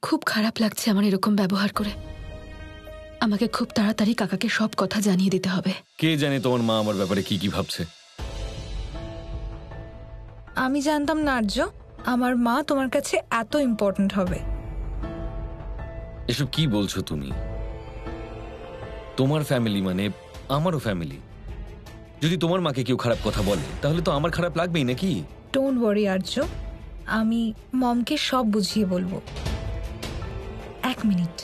খুব খারাপ লাগছে আমার এরকম ব্যবহার করে। আমাকে খুব তাড়াতাড়ি কাকাকে সব কথা জানিয়ে দিতে হবে। কে জানে তোমার মা আমার ব্যাপারে কি কি ভাবছে। আমি জানতাম না আর্য আমার মা তোমার কাছে এত ইম্পর্ট্যান্ট হবে। এসব কি বলছো তুমি? তোমার ফ্যামিলি মানে আমারও ফ্যামিলি। যদি তোমার মাকে কেউ খারাপ কথা বলে তাহলে তো আমার খারাপ লাগবেই নাকি? ডোন্ট ওয়ারি আর্য, আমি মমকে সব বুঝিয়ে বলবো। 1 মিনিট।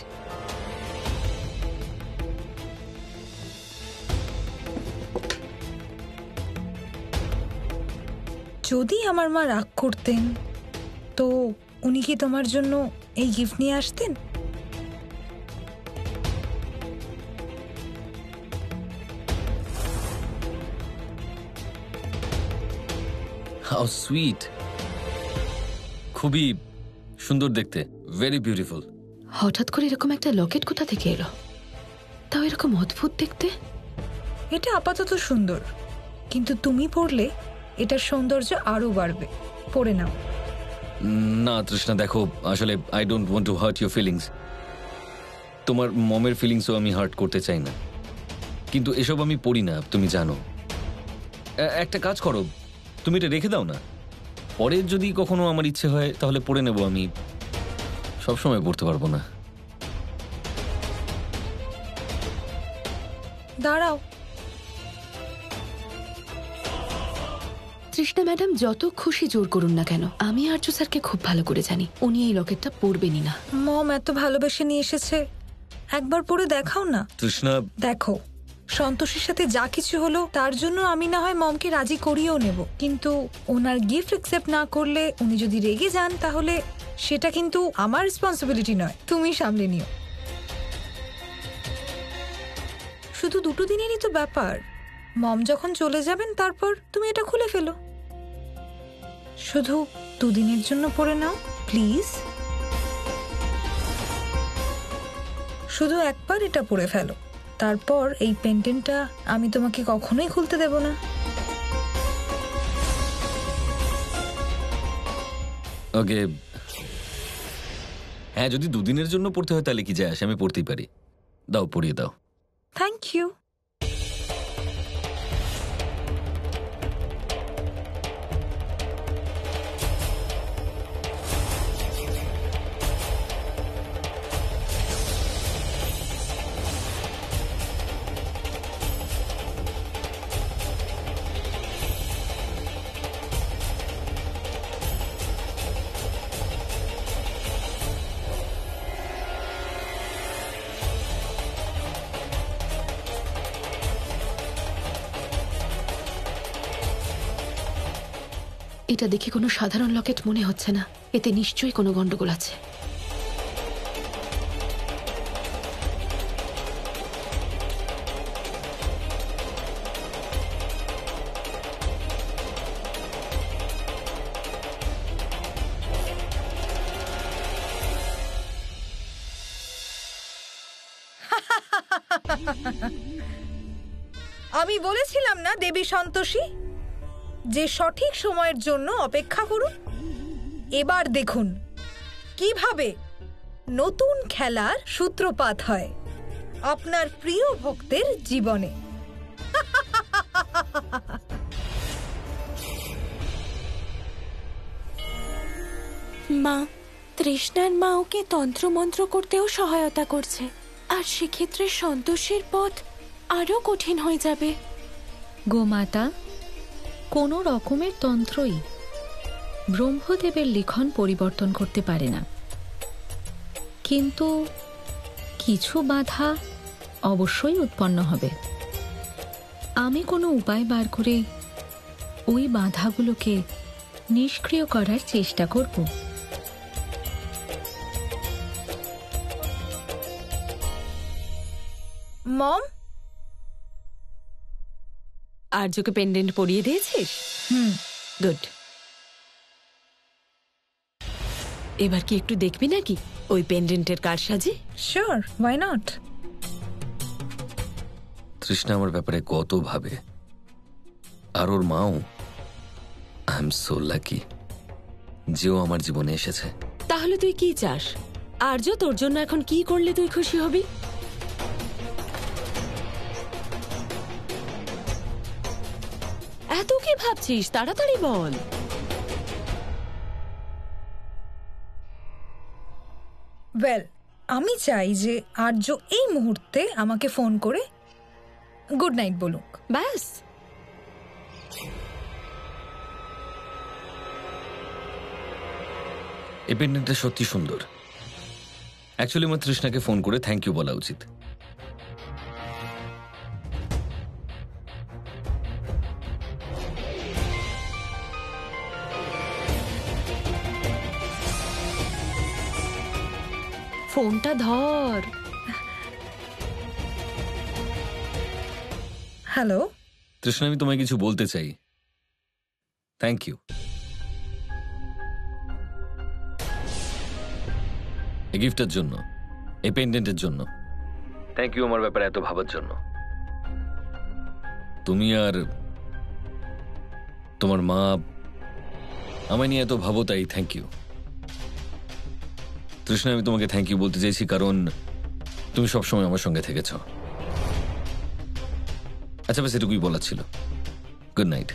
যদি আমার মা রাগ করতেন তো উনি কি তোমার জন্য এই গিফট নিয়ে আসতেন? হাউ সুইট, খুবই সুন্দর দেখতে, ভেরি বিউটিফুল। হঠাৎ করে এরকম একটা লকেট কোথা থেকে এলো? তাও এরকম অদ্ভুত দেখতে। এটা আপাতত সুন্দর, কিন্তু তুমি পরলে এটার সৌন্দর্য আরো বাড়বে। পরে নাও। না তৃষ্ণা, দেখো আসলে I don't want to heart your feelings. তোমার মমের ফিলিংসও আমি হার্ট করতে চাই না, কিন্তু এসব আমি পড়ি না, তুমি জানো। একটা কাজ করো, তুমি এটা রেখে দাও না। পরে যদি কখনো আমার ইচ্ছে হয় তাহলে পড়ে নেব, আমি সবসময় পড়তে পারবো না। দাঁড়াও। তৃষ্ণা ম্যাডাম যত খুশি জোর করুন না কেন, আমি আর্য স্যারকে খুব ভালো করে জানি উনি এই লকেটটা পরবেনই না। মম এত ভালোবেসে নিয়ে এসেছে, একবার পরে দেখাও না। তৃষ্ণা, দেখো সন্তোষের সাথে যা কিছু হলো তার জন্য আমি না হয় মমকে রাজি করিয়েও নেব, কিন্তু ওনার গিফট অ্যাকসেপ্ট না করলে উনি যদি রেগে যান তাহলে সেটা কিন্তু আমার রেসপন্সিবিলিটি নয়, তুমি সামলে নিও। শুধু 2 দিনেরই তো ব্যাপার, মম যখন চলে যাবেন তারপর তুমি এটা খুলে ফেলো। শুধু 2 দিনের জন্য পরে নাও প্লিজ। শুধু একবার এটা পরে ফেলো, তারপর এই পেন্ডেন্টটা আমি তোমাকে কখনোই খুলতে দেব না। ওকে, হ্যাঁ যদি 2 দিনের জন্য পড়তে হয় তাহলে কি যায় আসে, আমি পড়তেই পারি। দাও, পড়িয়ে দাও। Thank you. এটা দেখে কোনো সাধারণ লকেট মনে হচ্ছে না, এতে নিশ্চয়ই কোনো গন্ডগোল আছে। আমি বলেছিলাম না দেবী সন্তোষী যে সঠিক সময়ের জন্য অপেক্ষা করুন। এবার দেখুন কিভাবে নতুন খেলার সূত্রপাত হয় আপনার প্রিয় ভক্তের জীবনে। মা, তৃষ্ণার মা ওকে তন্ত্রমন্ত্র করতেও সহায়তা করছে, আর সেক্ষেত্রে সন্তোষের পথ আরো কঠিন হয়ে যাবে। গোমাতা, কোনো রকমের তন্ত্রই ব্রহ্মদেবের লিখন পরিবর্তন করতে পারে না, কিন্তু কিছু বাধা অবশ্যই উৎপন্ন হবে। আমি কোনো উপায় বার করে ওই বাধাগুলোকে নিষ্ক্রিয় করার চেষ্টা করব। মম, আর্যকে পেন্ডেন্ট পরিয়ে দিয়েছিস? গুড। এবার কি একটু দেখবি নাকি ওই পেন্ডেন্টের কারসাজি? Sure, why not. তৃষ্ণা আমার ব্যাপারে কত ভাবে, আর ওর মাও। আই এম সো লাকি যে ও আমার জীবনে এসেছে। তাহলে তুই কি চাস? আর্য, তোর জন্য এখন কি করলে তুই খুশি হবি? এত কি ভাবছিস, তাড়াতাড়ি বল। ওয়েল, আমি চাই যে আর্য এই মুহূর্তে আমাকে ফোন করে গুড নাইট বলুক। ব্যাস। এই পেন্ডেন্টটা সত্যি সুন্দর। অ্যাকচুয়ালি আমার তৃষ্ণাকে ফোন করে থ্যাংক ইউ বলা উচিত। ফোনটা ধর। হ্যালো তৃষ্ণা, আমি তোমায় কিছু বলতে চাই। Thank you. এই গিফটের জন্য, এই পেন্ডেন্টের জন্য থ্যাংক ইউ আমার ব্যাপারে এত ভাবার জন্য। তুমি আর তোমার মা আমায় নিয়ে এত ভাবো, তাই থ্যাংক ইউ। তৃষ্ণা, আমি তোমাকে থ্যাংক ইউ বলতে চাইছি কারণ তুমি সবসময় আমার সঙ্গে থেকেছ। আচ্ছা, ব্যাস এটুকুই বলার ছিল। Good night.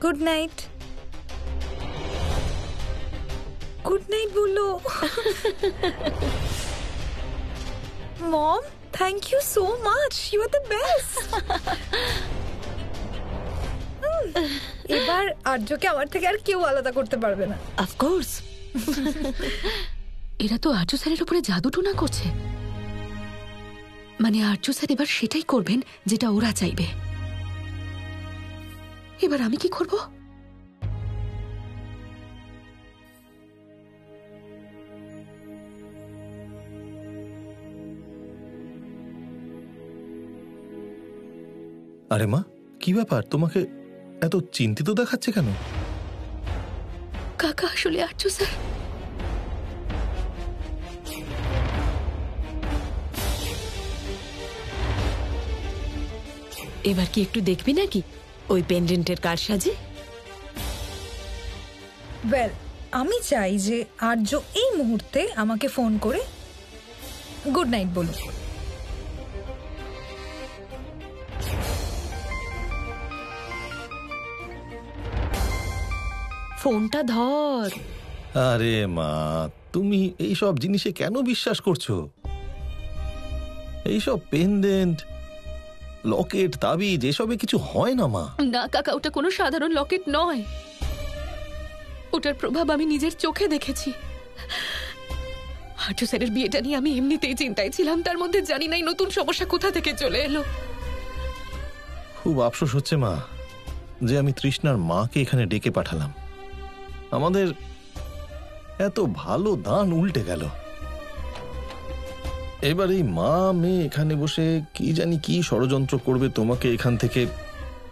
Good night. Good night বললো। Mom, thank you so much, you are the best. এবার আর্যকে আমার থেকে আর কেউ আলাদা করতে পারবে না। অফকোর্স। এরা তো আর্য স্যারের উপরে জাদু টোনা করছে। মানে আর্য স্যার এবার সেটাই করবেন যেটা ওরা চাইবে। এবার আমি কি করব? আরে মা, কি ব্যাপার? তোমাকে এত চিন্তিত দেখাচ্ছে কেন? কাকা আসলে আর্য স্যার এবার কি একটু দেখবি নাকি ওই পেন্ডেন্টের কারসাজি? ওয়েল, আমি চাই যে আর্য এই মুহূর্তে আমাকে ফোন করে গুড নাইট বলুক। ফোনটা ধর। আরে মা, তুমি এইসব জিনিসে কেন বিশ্বাস করছো? এইসব পেন্ডেন্ট, লকেট, তাবিজ এসবে কিছু হয় না মা। না কাকা, ওটা কোনো সাধারণ লকেট নয়। ওটার প্রভাব আমি নিজের চোখে দেখেছি। আর্য স্যারের বিয়েটা নিয়ে আমি এমনিতেই চিন্তায় ছিলাম, তার মধ্যে জানি নাই নতুন সমস্যা কোথা থেকে চলে এলো। খুব আফসোস হচ্ছে মা যে আমি তৃষ্ণার মাকে এখানে ডেকে পাঠালাম। আমাদের এত ভালো দান উল্টে গেল। এবার এই মা মেয়ে এখানে বসে কি জানি কি ষড়যন্ত্র করবে তোমাকে এখান থেকে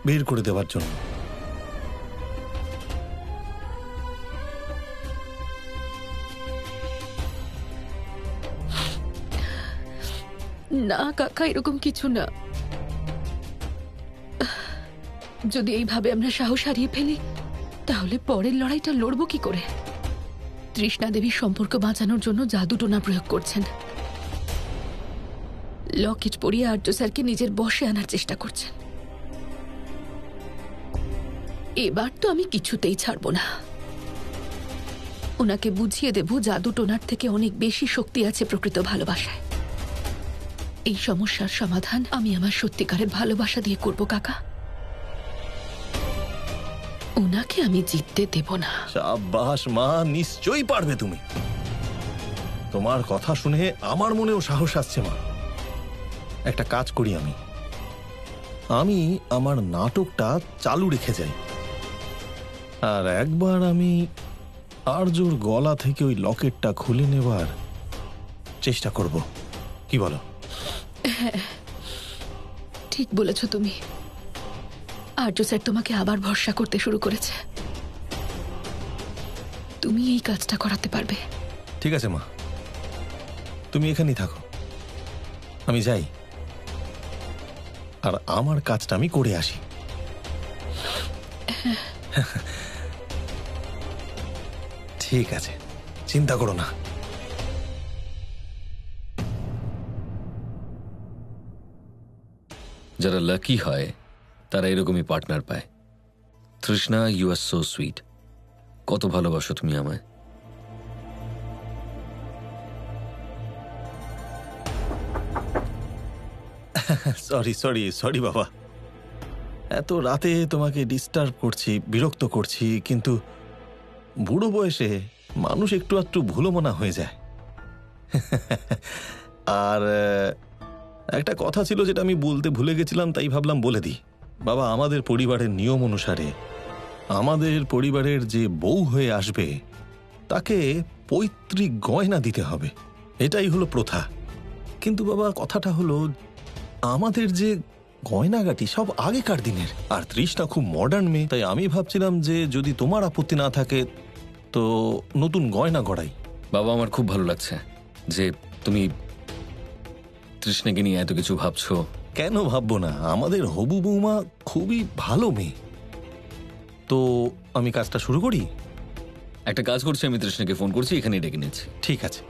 বের করে দেওয়ার জন্য। না কাকা, এরকম কিছু না। যদি এইভাবে আমরা সাহস হারিয়ে ফেলি তাহলে পরের লড়াইটা লড়বো কি করে? তৃষ্ণা দেবীর সম্পর্ক বাঁচানোর জন্য জাদু টোনা প্রয়োগ করছেন। লকেট পরিয়ে আর্য স্যারকে নিজের বশে আনার চেষ্টা করছেন। এবার তো আমি কিছুতেই ছাড়বো না। ওনাকে বুঝিয়ে দেব জাদু টোনার থেকে অনেক বেশি শক্তি আছে প্রকৃত ভালোবাসায়। এই সমস্যার সমাধান আমি আমার সত্যিকারের ভালোবাসা দিয়ে করব কাকা। ওনাকে আমি জিততে দেব না। সাব্বাস মা, নিশ্চয়ই পারবে তুমি। তোমার কথা শুনে আমার মনেও সাহস আসছে মা। একটা কাজ করি, আমি আমার নাটকটা চালু রেখে যাই, আর একবার আমি আর্যর গলা থেকে ওই লকেটটা খুলে নেবার চেষ্টা করব। কি বলো? ঠিক বলেছ তুমি। আর্য স্যার তোমাকে আবার ভরসা করতে শুরু করেছে। তুমি এই কাজটা করাতে পারবে। ঠিক আছে মা, তুমি এখানেই থাকো, আমি যাই আর আমার কাজটা আমি করে আসি। ঠিক আছে, চিন্তা করো না। যারা লাকি হয় তারা এরকমই পার্টনার পায়। তৃষ্ণা, ইউ আর সো সুইট। কত ভালোবাসো তুমি আমায়। সরি সরি সরি বাবা, এত রাতে তোমাকে ডিস্টার্ব করছি, বিরক্ত করছি, কিন্তু বুড়ো বয়সে মানুষ একটু একটু ভুলো মনা হয়ে যায়। আর একটা কথা ছিল যেটা আমি বলতে ভুলে গেছিলাম, তাই ভাবলাম বলে দিই। বাবা, আমাদের পরিবারের নিয়ম অনুসারে আমাদের পরিবারের যে বউ হয়ে আসবে তাকে পৈতৃক গয়না দিতে হবে, এটাই হলো প্রথা। কিন্তু বাবা, কথাটা হলো আমাদের যে গয়নাগাটি সব আগেকার দিনের, আর তৃষ্ণা খুব মডার্ন মেয়ে, তাই আমি ভাবছিলাম যে যদি তোমার আপত্তি না থাকে তো নতুন গয়না গড়াই। বাবা, আমার খুব ভালো লাগছে যে তুমি তৃষ্ণাকে নিয়ে এত কিছু ভাবছো। কেন ভাববো না, আমাদের হবু বৌমা খুবই ভালো মেয়ে। তো আমি কাজটা শুরু করি? একটা কাজ করছি, আমি তৃষ্ণাকে ফোন করছি, এখানে ডেকে নিচ্ছি। ঠিক আছে।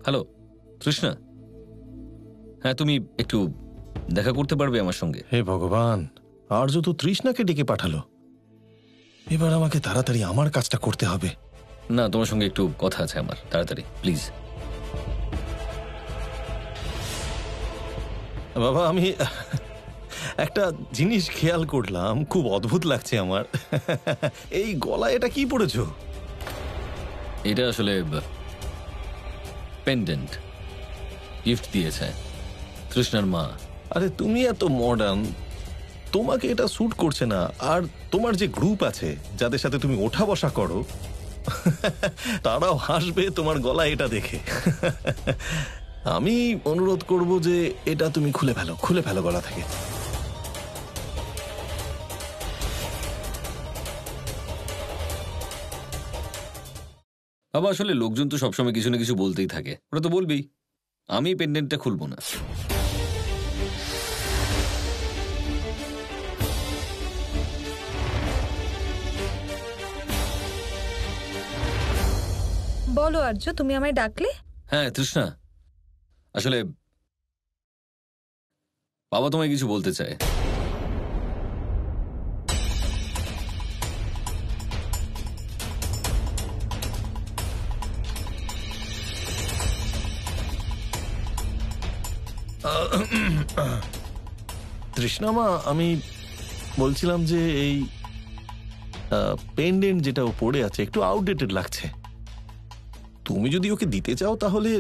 হ্যালো তৃষ্ণা, হ্যাঁ তুমি একটু দেখা করতে পারবে আমার সঙ্গে? হে ভগবান, আর্য তো তৃষ্ণাকে ডেকে পাঠালো। এবার আমাকে তাড়াতাড়ি আমার কাজটা করতে হবে। না, তোমার সঙ্গে একটু কথা আছে আমার, তাড়াতাড়ি প্লিজ। বাবা, আমি একটা জিনিস খেয়াল করলাম, খুব অদ্ভুত লাগছে আমার। এই গলায় এটা কি পড়েছো? এটা আসলে পেন্ডেন্ট, গিফট দিয়েছে তৃষ্ণার মা। আরে তুমি এত মডার্ন, তোমাকে এটা স্যুট করছে না। আর তোমার যে গ্রুপ আছে যাদের সাথে তুমি ওঠা বসা করো, তারাও হাসবে তোমার গলায় এটা দেখে। আমি অনুরোধ করব যে এটা তুমি খুলে ফেলো গলা থেকে। বাবা, আসলে লোকজন তো সবসময় কিছু না কিছু বলতেই থাকে, ওরা তো বলবেই। আমি পেন্ডেন্টটা খুলবো না। বলো আর্য, তুমি আমায় ডাকলে? হ্যাঁ তৃষ্ণা, আসলে বাবা তোমায় কিছু বলতে চায়। তৃষ্ণামা, আমি বলছিলাম যে এই পেন্ডেন্ট যেটা ও পড়ে আছে একটু আউটডেটেড লাগছে। তুমি যদি ওকে দিতে চাও তাহলে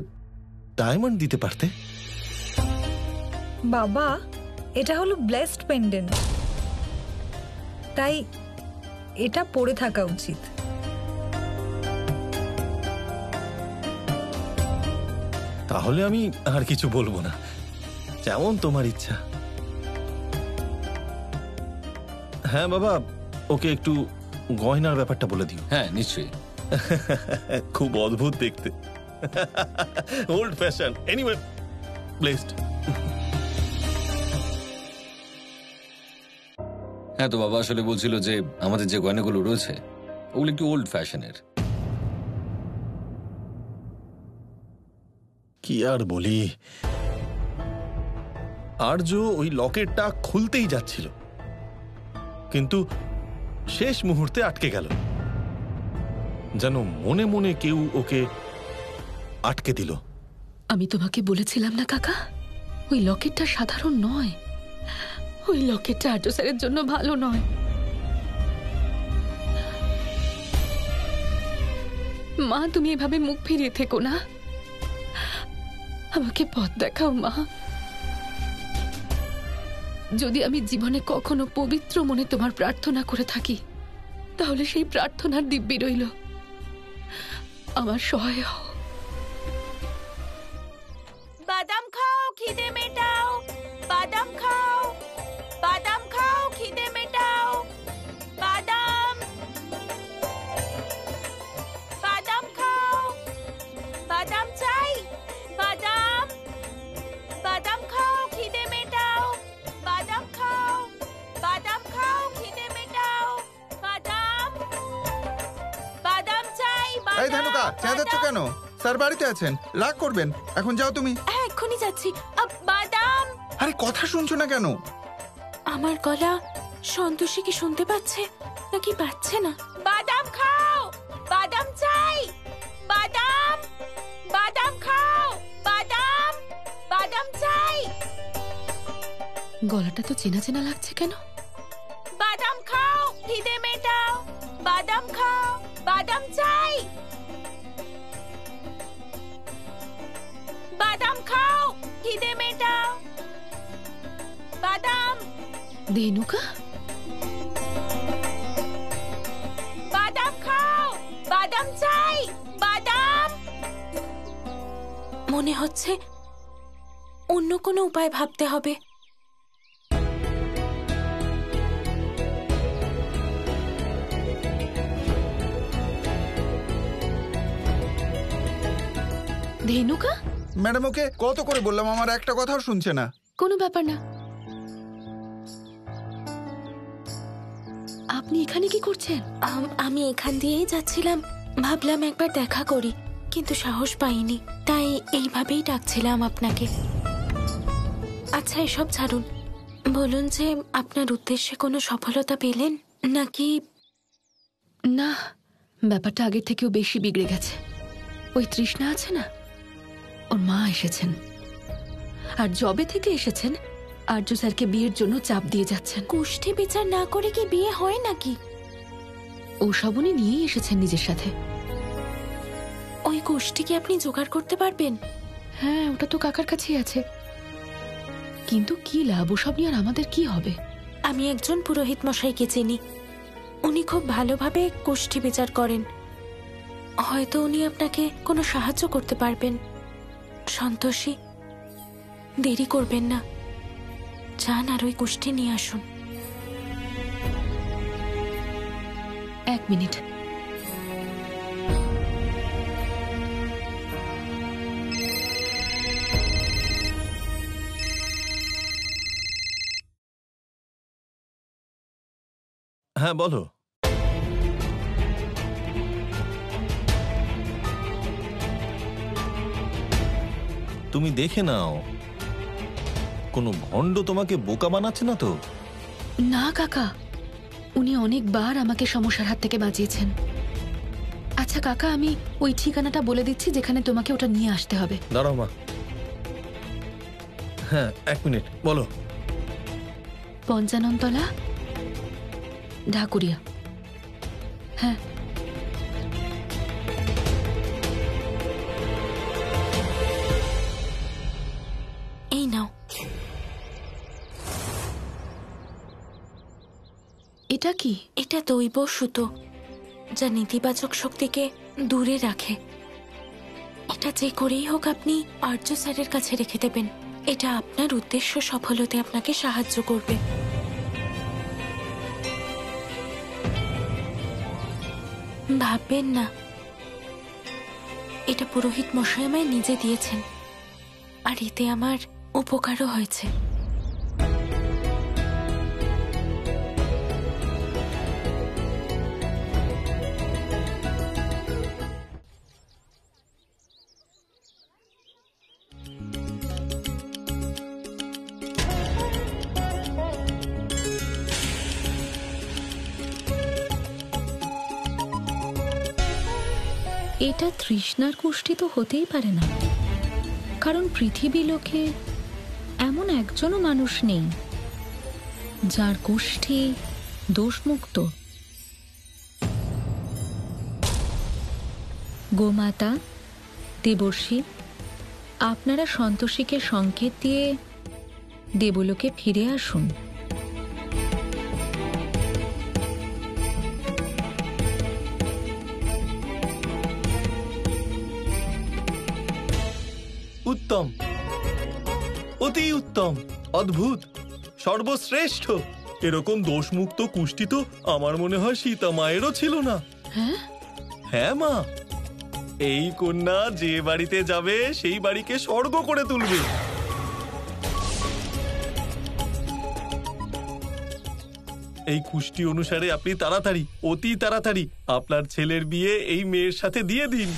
ডায়মন্ড দিতে পারতে। বাবা, এটা হলো ব্লেসড পেন্ডেন্ট, তাই এটা পরে থাকা উচিত। তাহলে আমি আর কিছু বলবো না, যেমন তোমার ইচ্ছা। হ্যাঁ বাবা, ওকে একটু গয়নার ব্যাপারটা বলে দিও। হ্যাঁ নিশ্চয়ই। খুব অদ্ভুত দেখতে, ওল্ড ফ্যাশন, এনিওয়ে ব্লেসড। হ্যাঁ তো বাবা আসলে বলছিল যে আমাদের যে গয়নাগুলো রয়েছে ওগুলো একটু ওল্ড ফ্যাশনের। কি আর বলি, আর্য ওই লকেটটা খুলতেই যাচ্ছিল, কিন্তু শেষ মুহূর্তে আটকে গেল, যেন মনে মনে কেউ ওকে আটকে দিল। আমি তোমাকে বলেছিলাম না কাকা, ওই লকেটটা সাধারণ নয়, ওই লকেটটা আর্য স্যারের জন্য ভালো নয়। মা, তুমি এভাবে মুখ ফিরিয়ে থেকো না, আমাকে পথ দেখাও মা। যদি আমি জীবনে কখনো পবিত্র মনে তোমার প্রার্থনা করে থাকি, তাহলে সেই প্রার্থনার দিব্যি রইল, আমার সহায় হও। বাদাম খাও, খিদে মেটাও। বাদাম খাও, বাদাম খাও, খিদে মেটাও। বাদাম, বাদাম খাও। বাদাম চাই, বাদাম। বাদাম খাও, খিদে মেটাও। বাদাম খাও, বাদাম খাও, খিদে মেটাও। বাদাম, বাদাম চাই, বাদাম। এই ধানুকা, চেঁচাচ্ছ কেন? স্যার বাড়িতে আছেন, রাগ করবেন। এখন যাও তুমি। হ্যাঁ এক্ষুনি যাচ্ছি। বাদাম। আরে কথা শুনছো না কেন? আমার গলা সন্তোষী কি শুনতে পাচ্ছে নাকি পাচ্ছে না? বাদাম খাও, বাদাম চাই, বাদাম, বাদাম খাও, বাদাম, বাদাম চাই। গলাটা তো চেনা চেনা লাগছে কেন? বাদাম খাও, খিদে মেটাও, বাদাম খাও, বাদাম চাই, বাদাম খাও, খিদে মেটাও, বাদাম। ধেনুকা, বাদাম খাও, বাদাম চাই, বাদাম। মনে হচ্ছে অন্য কোনো উপায় ভাবতে হবে। ধেনুকা, ম্যাডাম ওকে কত করে বললাম, আমার একটা কথাও শুনছে না। কোনো ব্যাপার না। আপনি এখানে কি করছেন? আমি এখান দিয়েই যাচ্ছিলাম, ভাবলাম একবার দেখা করি, কিন্তু সাহস পাইনি, তাই এইভাবেই ডাকছিলাম আপনাকে। আচ্ছা এসব ছাড়ুন, বলুন যে আপনার উদ্দেশ্যে কোনো সফলতা পেলেন নাকি? না, ব্যাপারটা আগের থেকেও বেশি বিগড়ে গেছে। ওই তৃষ্ণা আছে না, ওর মা এসেছেন, আর জবে থেকে এসেছেন আর্য স্যারকে বিয়ের জন্য চাপ দিয়ে যাচ্ছেন। কুষ্ঠি বিচার না করে কি বিয়ে হয় নাকি? ওসব উনি নিয়েই এসেছেন নিজের সাথে। ওই কুষ্ঠি কি আপনি জোগাড় করতে পারবেন? হ্যাঁ, ওটা তো কাকার কাছেই আছে, কিন্তু কি লাভ ওসব নিয়ে? আর আমাদের কি হবে? আমি একজন পুরোহিত মশাইকে চিনি, উনি খুব ভালোভাবে কুষ্ঠি বিচার করেন, হয়তো উনি আপনাকে কোনো সাহায্য করতে পারবেন। সন্তোষী, দেরি করবেন না, যান আর ওই কুষ্ঠি নিয়ে আসুন। 1 মিনিট। হ্যাঁ বলো। তুমি দেখে নাও, কোনো ভণ্ড তোমাকে বোকা বানাচ্ছে না তো? না কাকা, উনি অনেকবার আমাকে সমস্যার হাত থেকে বাঁচিয়েছেন। আচ্ছা কাকা, আমি ওই ঠিকানাটা বলে দিচ্ছি যেখানে তোমাকে ওটা নিয়ে আসতে হবে। দাঁড়াও মা। হ্যাঁ 1 মিনিট, বলো। পঞ্চাননতলা, ঢাকুরিয়া। হ্যাঁ, এই নাও। এটা কি? এটা দৈব সুতো, যা নেতিবাচক শক্তিকে দূরে রাখে। এটা যে করেই হোক আপনি আর্য স্যারের কাছে রেখে দেবেন, এটা আপনার উদ্দেশ্য সফল হতে আপনাকে সাহায্য করবে। ভাববেন না, এটা পুরোহিত মশাই আমায় নিজে দিয়েছেন, আর এতে আমার উপকারও হয়েছে। এটা তৃষ্ণার কুষ্ঠি তো হতেই পারে না, কারণ পৃথিবী লোকে এমন একজনও মানুষ নেই যার কুষ্ঠি দোষমুক্ত। গোমাতা, দেবর্ষি, আপনারা সন্তোষীকে সংকেত দিয়ে দেবলোকে ফিরে আসুন। উত্তম, অতি উত্তম, অদ্ভুত, সর্বশ্রেষ্ঠ। এরকম দোষমুক্ত কুষ্টি তো আমার মনে হয় সীতা মায়েরও ছিল না। হ্যাঁ হ্যাঁ মা, এই কন্যা যে বাড়িতে যাবে সেই বাড়িকে স্বর্গ করে তুলবে। এই কুষ্টি অনুসারে আপনি তাড়াতাড়ি, অতি তাড়াতাড়ি আপনার ছেলের বিয়ে এই মেয়ের সাথে দিয়ে দিন।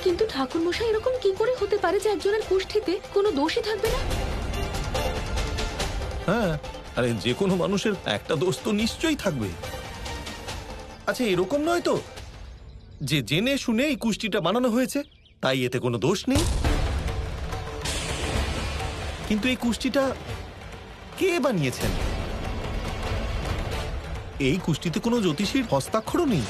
কিন্তু ঠাকুরমশাই এরকম কি করে হতে পারে যে একজনের কুষ্ঠিতে কোনো দোষই থাকবে না? হ্যাঁ, আরে যে কোনো মানুষের একটা দোষ তো নিশ্চয়ই থাকবে। আচ্ছা, এরকম নয় তো যে জেনে শুনে এই কুষ্টিটা বানানো হয়েছে, তাই এতে কোনো দোষ নেই? কিন্তু এই কুষ্টিটা কে বানিয়েছেন? এই কুষ্টিতে কোনো জ্যোতিষীর হস্তাক্ষরও নেই।